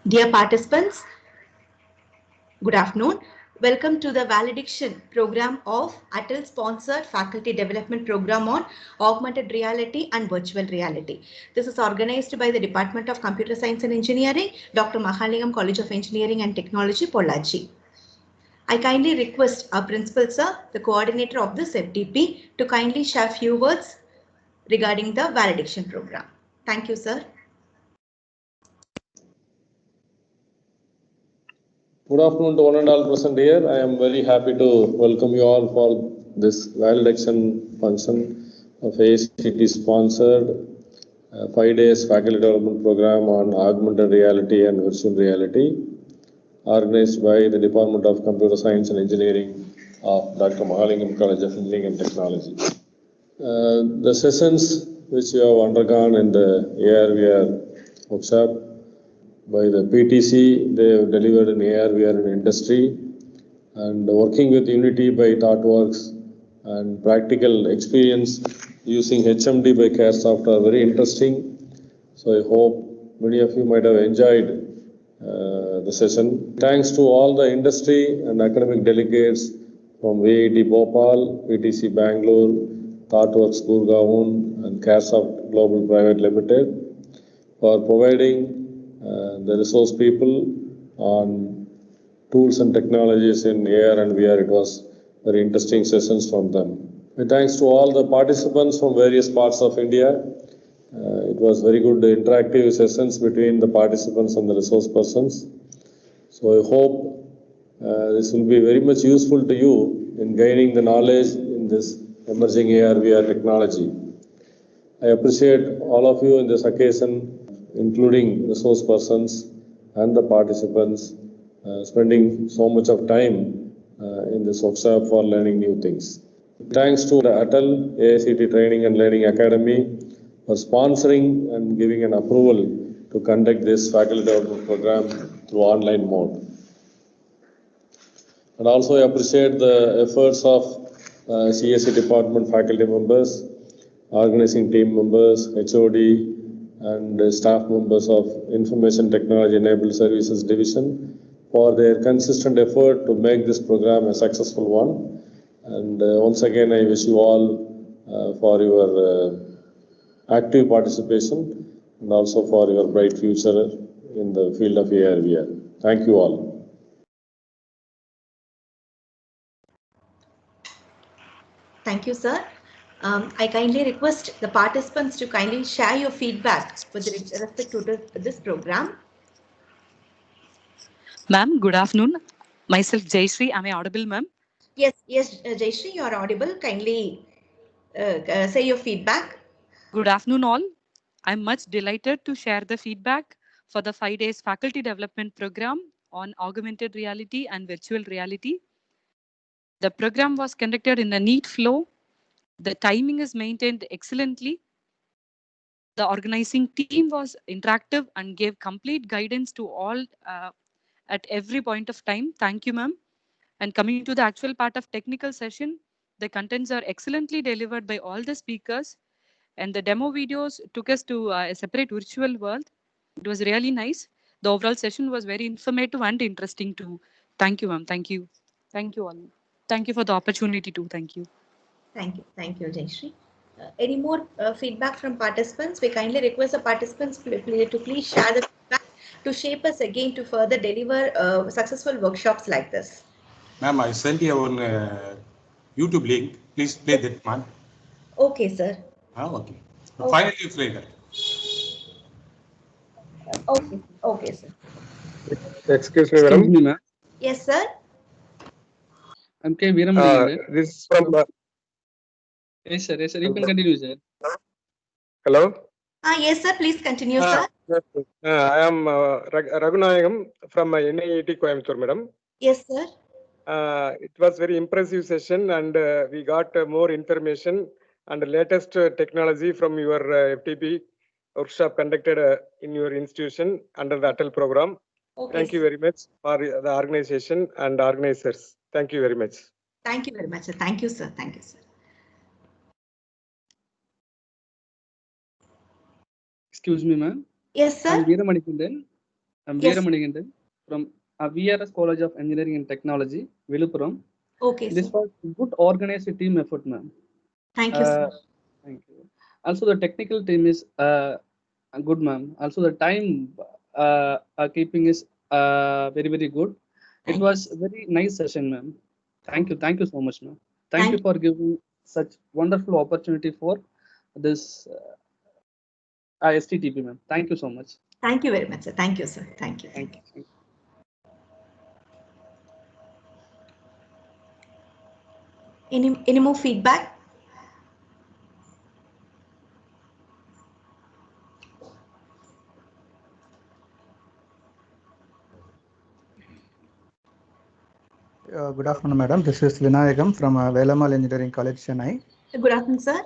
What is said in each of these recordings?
Dear participants, good afternoon. Welcome to the valediction program of Atal sponsored faculty development program on augmented reality and virtual reality. This is organized by the Department of Computer Science and Engineering, Dr. Mahalingam College of Engineering and Technology, Pollachi. I kindly request our principal sir, the coordinator of this FDP, to kindly share few words regarding the valediction program. Thank you, sir. Good afternoon to one and all present here. I am very happy to welcome you all for this valediction function of ACT sponsored 5 days faculty development program on augmented reality and virtual reality, organized by the Department of Computer Science and Engineering of Dr. Mahalingam College of Engineering and Technology. The sessions which you have undergone in the AR/VR workshop by the PTC, they have delivered an AR/VR in industry, and working with Unity by ThoughtWorks and practical experience using HMD by CareSoft are very interesting. So I hope many of you might have enjoyed the session. Thanks to all the industry and academic delegates from VIT Bhopal, PTC Bangalore, ThoughtWorks Gurgaon and CareSoft Global Private Limited for providing the resource people on tools and technologies in AR and VR. It was very interesting sessions from them. And thanks to all the participants from various parts of India. It was very good interactive sessions between the participants and the resource persons. So I hope this will be very much useful to you in gaining the knowledge in this emerging AR/VR technology. I appreciate all of you in this occasion, including resource persons and the participants, spending so much of time in this workshop for learning new things. Thanks to the Atal AICT Training and Learning Academy for sponsoring and giving an approval to conduct this faculty development program through online mode. And also I appreciate the efforts of CSE department faculty members, organizing team members, HOD, and staff members of Information Technology Enabled Services Division for their consistent effort to make this program a successful one. And once again, I wish you all for your active participation and also for your bright future in the field of AR/VR. Thank you all. Thank you, sir. I kindly request the participants to kindly share your feedback with respect to this program. Ma'am, good afternoon. Myself Jayashree. Am I audible, ma'am? Yes, Jayashree, you are audible. Kindly say your feedback. Good afternoon, all. I'm much delighted to share the feedback for the 5 days faculty development program on augmented reality and virtual reality. The program was conducted in a neat flow. The timing is maintained excellently. The organizing team was interactive and gave complete guidance to all at every point of time. Thank you, ma'am. And coming to the actual part of technical session, the contents are excellently delivered by all the speakers, and the demo videos took us to a separate virtual world. It was really nice. The overall session was very informative and interesting too. Thank you, ma'am. Thank you. Thank you all. Thank you for the opportunity too. Thank you. Thank you, Jayashree. Any more feedback from participants? We kindly request the participants to please share the feedback to shape us again to further deliver successful workshops like this. Ma'am, I sent you one YouTube link. Please play that one. Okay, sir. Okay. Finally, you play that. Okay, sir. Excuse me, madam. Excuse me, ma'am. Yes, sir. I'm K. Veeramalingam. This is from. Yes, sir. Yes, sir. You can continue, sir. Hello. Yes, sir. Please continue, sir. Yes, I am Raghunayagam from NIET Coimbatore, madam. Yes, sir. It was very impressive session, and we got more information and latest technology from your FTP workshop conducted in your institution under the Atal program. Okay, Thank you very much for the organization and organizers. Thank you very much. Thank you very much, sir. Thank you, sir. Thank you, sir. Excuse me, ma'am. Yes, sir. I'm Veeramalingam. I'm Yes. Veeramaningan from VRS College of Engineering and Technology, Viluppuram. Okay, This sir. was good organized team effort, ma'am. Thank you, sir. Thank you. Also, the technical team is good, ma'am. Also, the time keeping is very, very good. It Thank was a very nice session, ma'am. Thank you. Thank you so much, ma'am. Thank you Thank for giving such wonderful opportunity for this STTP, ma'am. Thank you so much. Thank you very much, sir. Thank you, sir. Thank you. Thank you. Any more feedback? Good afternoon, madam. This is Vinayagam from Velamal Engineering College, Chennai. Good afternoon, sir.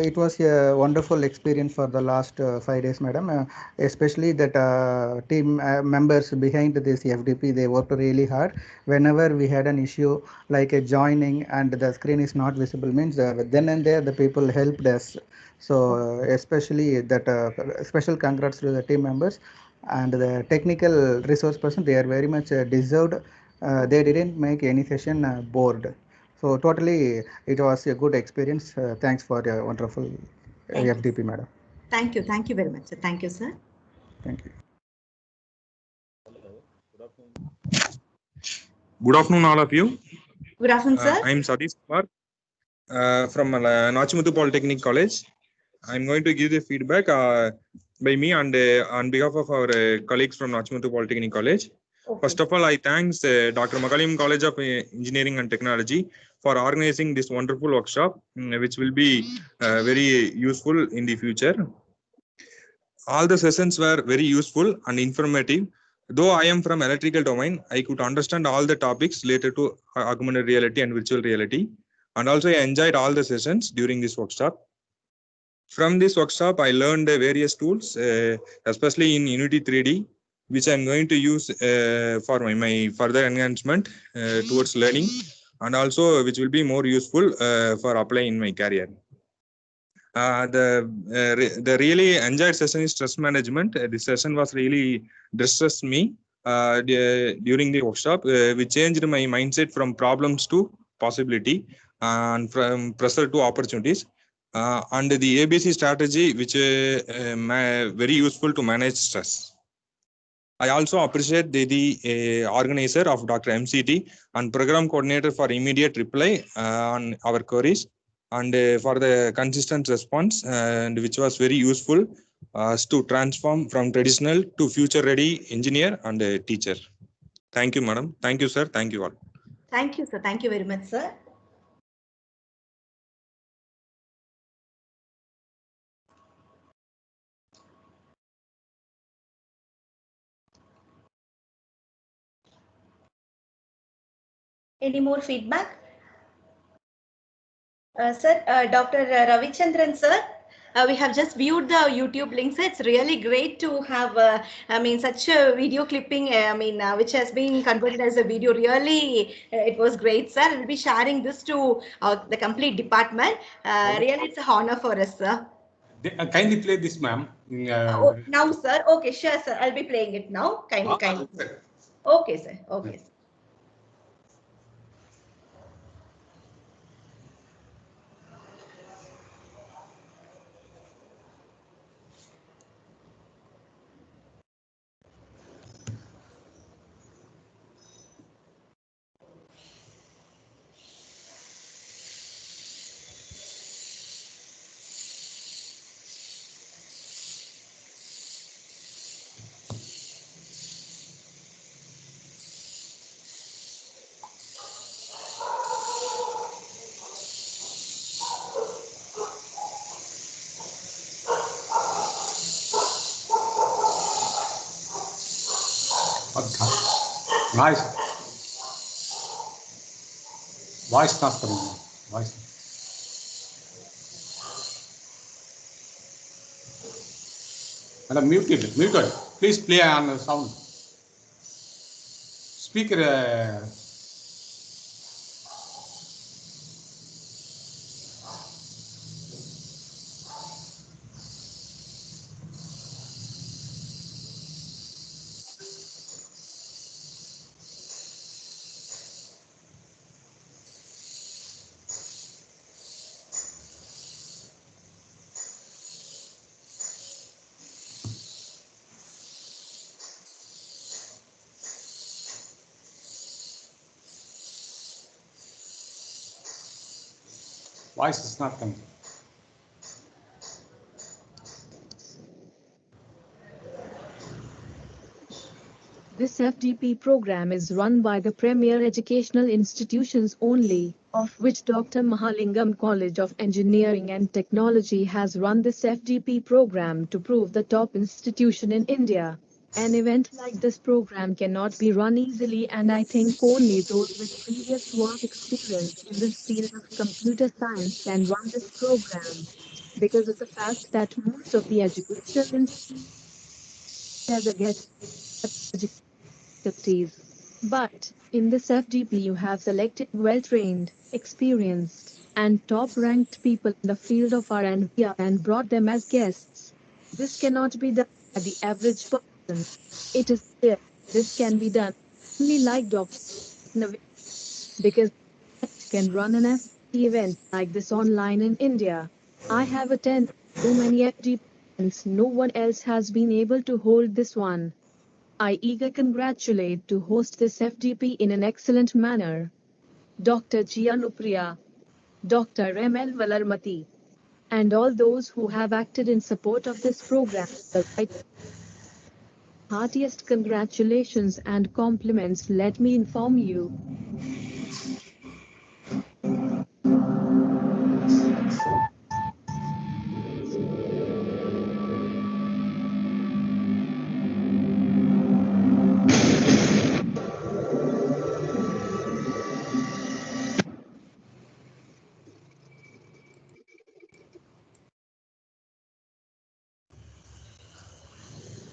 It was a wonderful experience for the last 5 days, madam. Especially that team members behind this FDP, they worked really hard. Whenever we had an issue like a joining and the screen is not visible, means then and there the people helped us. So especially that special congrats to the team members and the technical resource person. They are very much deserved. They didn't make any session bored. So totally, it was a good experience. Thanks for your wonderful FDP, madam. Thank you. Thank you very much, sir. Thank you, sir. Thank you. Good afternoon, all of you. Good afternoon, sir. I am Satish Kumar from Nachimuthu Polytechnic College. I am going to give the feedback by me and on behalf of our colleagues from Nachimuthu Polytechnic College. Okay. First of all, I thanks Dr. Makalim College of Engineering and Technology for organizing this wonderful workshop, which will be very useful in the future. All the sessions were very useful and informative. Though I am from electrical domain, I could understand all the topics related to augmented reality and virtual reality. And also I enjoyed all the sessions during this workshop. From this workshop, I learned various tools, especially in Unity 3D, which I'm going to use for my further enhancement towards learning, and also which will be more useful for applying in my career. The really enjoyed session is stress management. This session was really distressed me during the workshop. We changed my mindset from problems to possibility and from pressure to opportunities. And the ABC strategy, which very useful to manage stress. I also appreciate the organizer of Dr. MCT and program coordinator for immediate reply on our queries and for the consistent response, and which was very useful to transform from traditional to future ready engineer and teacher. Thank you, madam. Thank you, sir. Thank you all. Thank you, sir. Thank you very much, sir. Any more feedback? Sir, Dr. Ravichandran, sir, we have just viewed the YouTube links. It's really great to have, such a video clipping, which has been converted as a video. Really, it was great, sir. We'll be sharing this to the complete department. Really, it's an honor for us, sir. Kindly play this, ma'am. Now, sir. Okay, sure, sir. I'll be playing it now. Kindly. Okay, sir. Okay, sir. Nice. Voice transfer. Voice. Madam, muted. Muted. Please play on the sound. Speaker. Voice is not coming. This FDP program is run by the premier educational institutions only, of which Dr. Mahalingam College of Engineering and Technology has run this FDP program to prove the top institution in India. An event like this program cannot be run easily, and I think only those with previous work experience in this field of computer science can run this program, because of the fact that most of the educational institutions as a guest faculties. But in this FDP you have selected well-trained, experienced, and top-ranked people in the field of R&D and brought them as guests. This cannot be done by the average person. It is clear this can be done only like Dr. Navid, because can run an FDP event like this online in India. I have attended so many FDP events, no one else has been able to hold this one. I eager congratulate to host this FDP in an excellent manner. Dr. Gianupriya, Dr. M.L. Valarmati, and all those who have acted in support of this program. The heartiest congratulations and compliments. Let me inform you.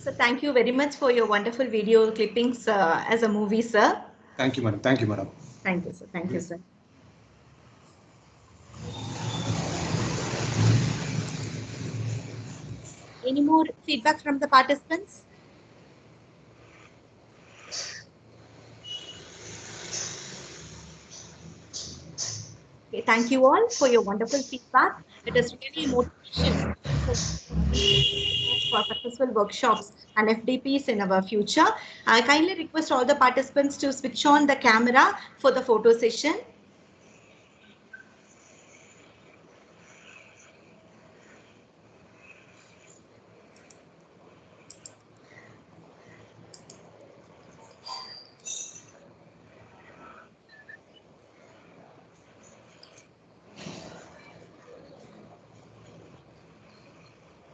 So thank you very much for your wonderful video clippings as a movie, sir. Thank you, madam. Thank you, madam. Thank you, sir. Thank you, sir. Any more feedback from the participants? Okay, thank you all for your wonderful feedback. It is really motivation for successful workshops and FDPs in our future. I kindly request all the participants to switch on the camera for the photo session.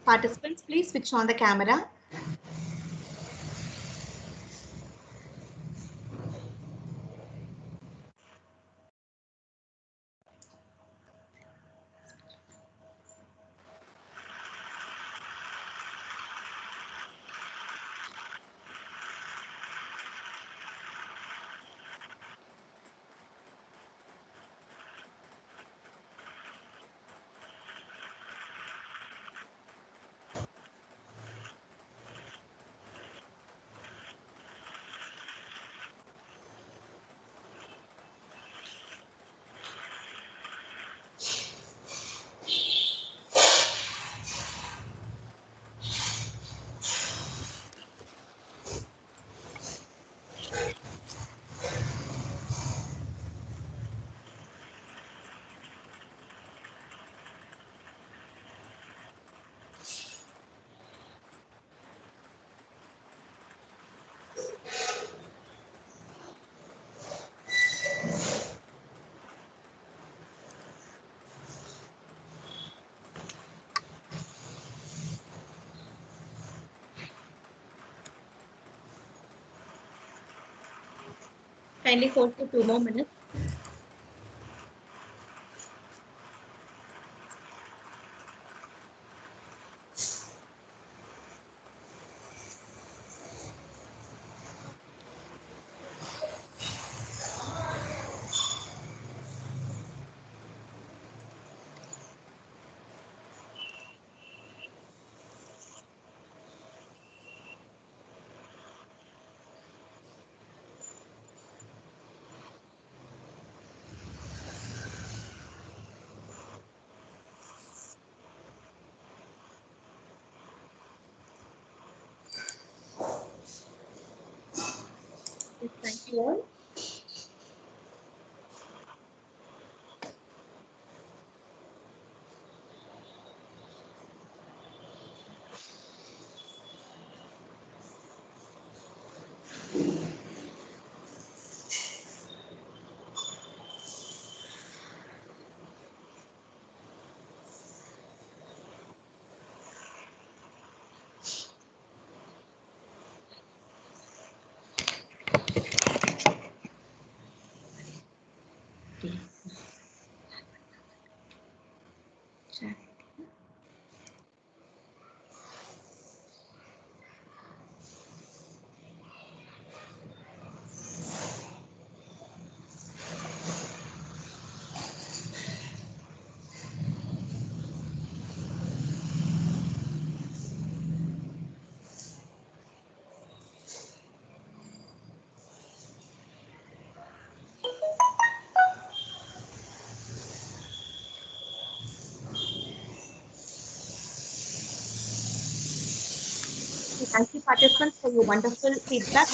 Participants, please switch on the camera. Kindly hold for 2 more minutes. Yes, thank you all. you participants for your wonderful feedback.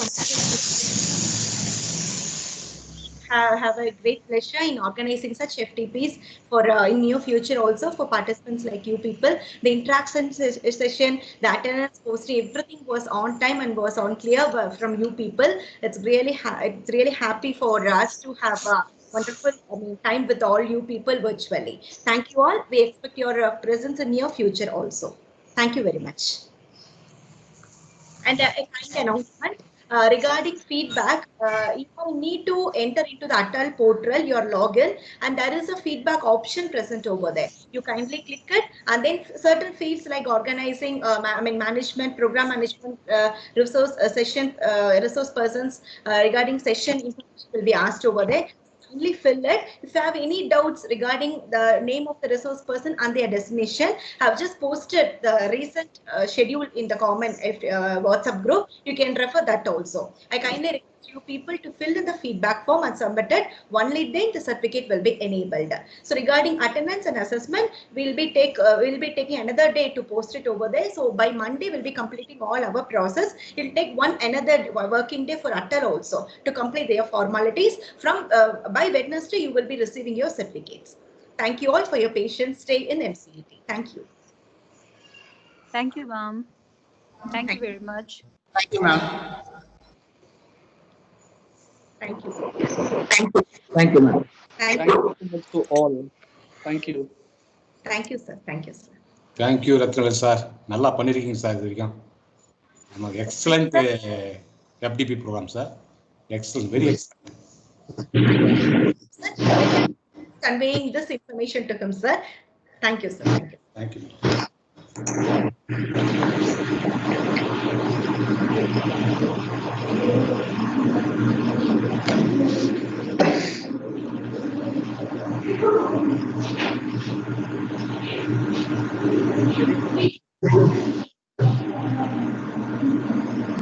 Have a great pleasure in organizing such FTPs for in near future also for participants like you people. The interaction session, the attendance posting, everything was on time and was on clear from you people. It's really happy for us to have a wonderful time with all you people virtually. Thank you all. We expect your presence in near future also. Thank you very much. And a kind announcement regarding feedback, you need to enter into the Atal portal, your login, and there is a feedback option present over there. You kindly click it, and then certain fields like organizing, management, program management, resource resource persons regarding session information will be asked over there. Kindly fill it. If you have any doubts regarding the name of the resource person and their destination, I've just posted the recent schedule in the comment WhatsApp group. You can refer that also. I kindly request you people to fill in the feedback form and submit it. Only then the certificate will be enabled. So regarding attendance and assessment, we'll be taking another day to post it over there. So by Monday, we'll be completing all our process. It'll take another working day for Atal also to complete their formalities. From by Wednesday, you will be receiving your certificates. Thank you all for your patience. Stay in MCET. Thank you. Thank you, ma'am. Thank you very much. Thank you, ma'am. Thank you. Thank you, ma'am. Thank you so much to all. Thank you. Thank you, sir. Thank you, sir. Thank you, Ratnavel sir. நல்லா பண்ணிருக்கீங்க sir இது வரைக்கும். நமக்கு excellent FDP program, sir. Excellent, very excellent. Conveying this information to him, sir. Thank you, sir. Thank you. Thank you.